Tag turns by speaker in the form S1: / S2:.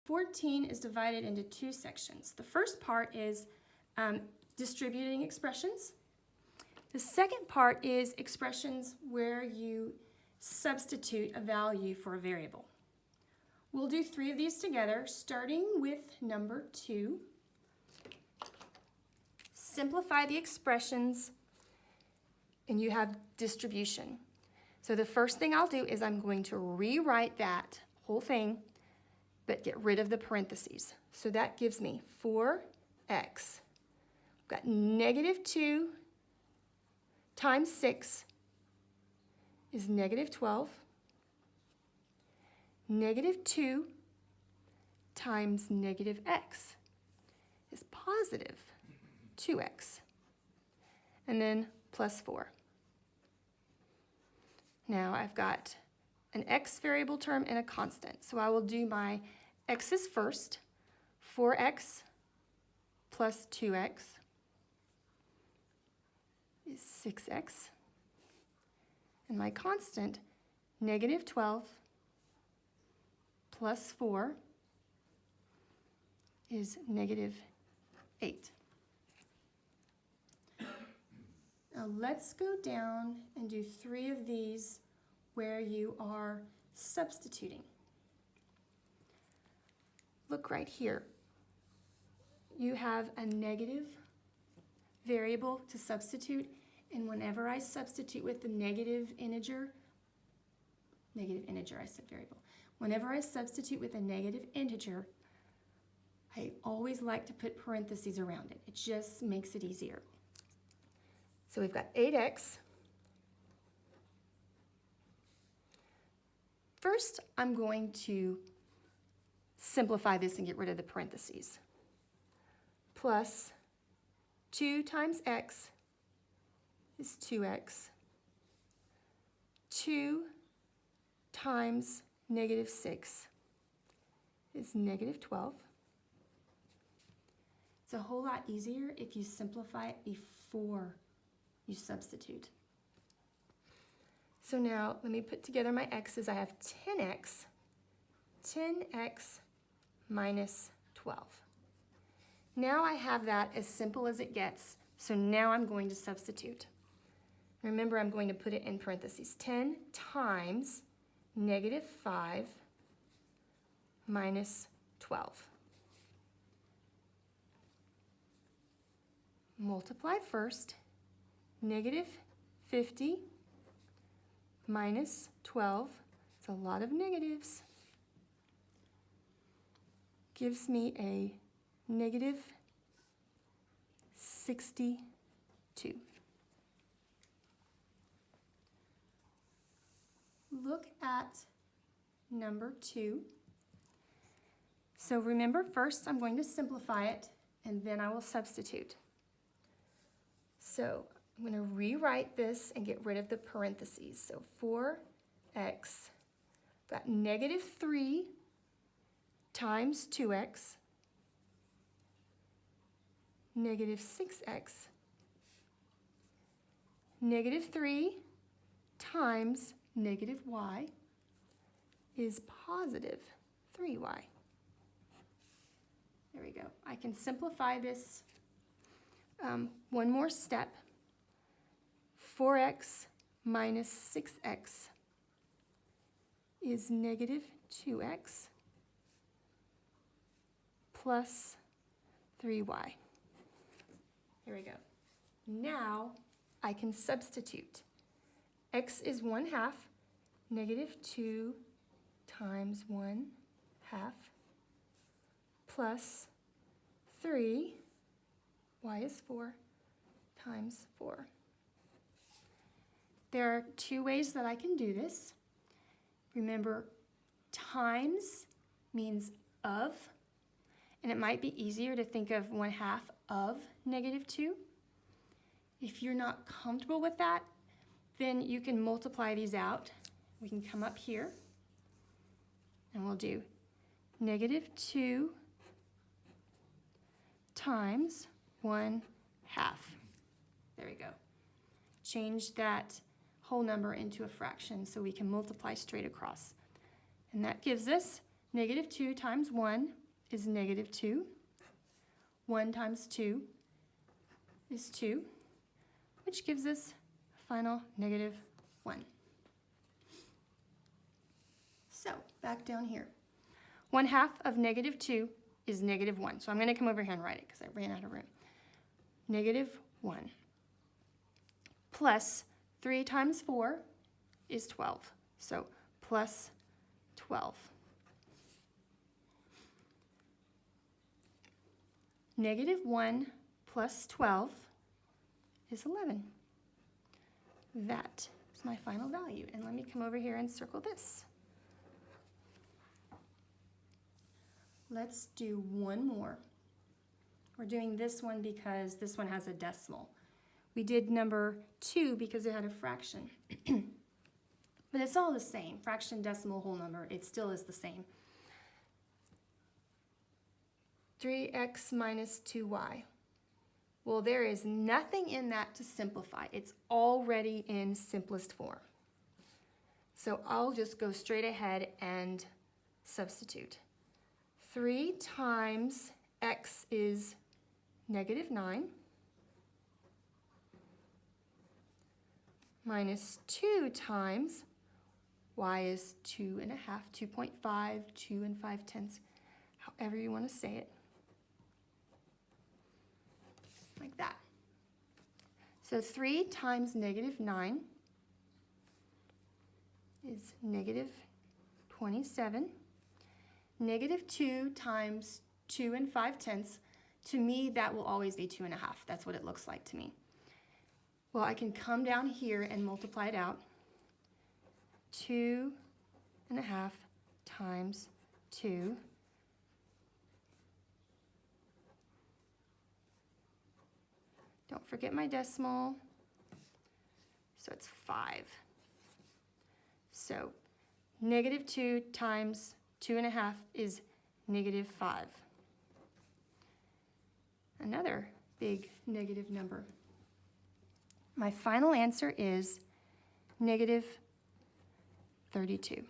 S1: 14 is divided into two sections. The first part is distributing expressions. The second part is expressions where you substitute a value for a variable. We'll do 3 of these together, starting with number 2. Simplify the expressions, and you have distribution. So the first thing I'll do is I'm going to rewrite that whole thing, but get rid of the parentheses. So that gives me 4x. I've got negative 2 times 6 is negative 12. Negative 2 times negative x is positive 2x. And then plus 4. Now I've got an x variable term and a constant. So I will do my x's first. 4x plus 2x is 6x. And my constant, negative 12 plus 4 is negative 8. Now let's go down and do 3 of these where you are substituting. Look right here. You have a negative variable to substitute, and whenever I substitute with the negative integer, I said variable. Whenever I substitute with a negative integer, I always like to put parentheses around it. It just makes it easier. So we've got 8x. First, I'm going to simplify this and get rid of the parentheses. Plus 2 times x is 2x. 2 times negative 6 is negative 12. It's a whole lot easier if you simplify it before you substitute. So now let me put together my x's. I have 10x minus 12. Now I have that as simple as it gets, so now I'm going to substitute. Remember, I'm going to put it in parentheses. 10 times negative 5 minus 12. Multiply first. Negative 50 minus 12, it's a lot of negatives, gives me a negative 62. Look at number 2. So remember, first I'm going to simplify it, and then I will substitute. So I'm going to rewrite this and get rid of the parentheses. So 4x, got negative 3 times 2x, negative 6x, negative 3 times negative y is positive 3y. There we go. I can simplify this one more step. 4x minus 6x is negative 2x plus 3y. Here we go. Now I can substitute. X is 1/2, negative 2 times 1/2 plus 3, y is 4, times 4. There are 2 ways that I can do this. Remember, times means of, and it might be easier to think of 1/2 of negative 2. If you're not comfortable with that, then you can multiply these out. We can come up here, and we'll do negative 2 times 1/2. There we go. Change that whole number into a fraction so we can multiply straight across. And that gives us Negative 2 times 1 is negative 2. 1 times 2 is 2, which gives us final negative 1. So, back down here. 1/2 of negative 2 is negative 1. So I'm going to come over here and write it because I ran out of room. Negative 1 plus 3 times 4 is 12. So plus 12. Negative 1 plus 12 is 11. That is my final value. And let me come over here and circle this. Let's do one more. We're doing this one because this one has a decimal. We did number 2 because it had a fraction. But it's all the same. Fraction, decimal, whole number, it still is the same. 3x minus 2y. Well, there is nothing in that to simplify. It's already in simplest form. So I'll just go straight ahead and substitute. 3 times x is negative 9 minus 2 times y is 2.5, 2.5, 2 and 5/10, however you want to say it. Like that. So 3 times negative 9 is negative 27. Negative 2 times 2 and 5/10, to me that will always be 2.5. That's what it looks like to me. Well, I can come down here and multiply it out. 2.5 times 2 . Don't forget my decimal. So it's 5. So negative 2 times 2.5 is negative 5. Another big negative number. My final answer is negative 32.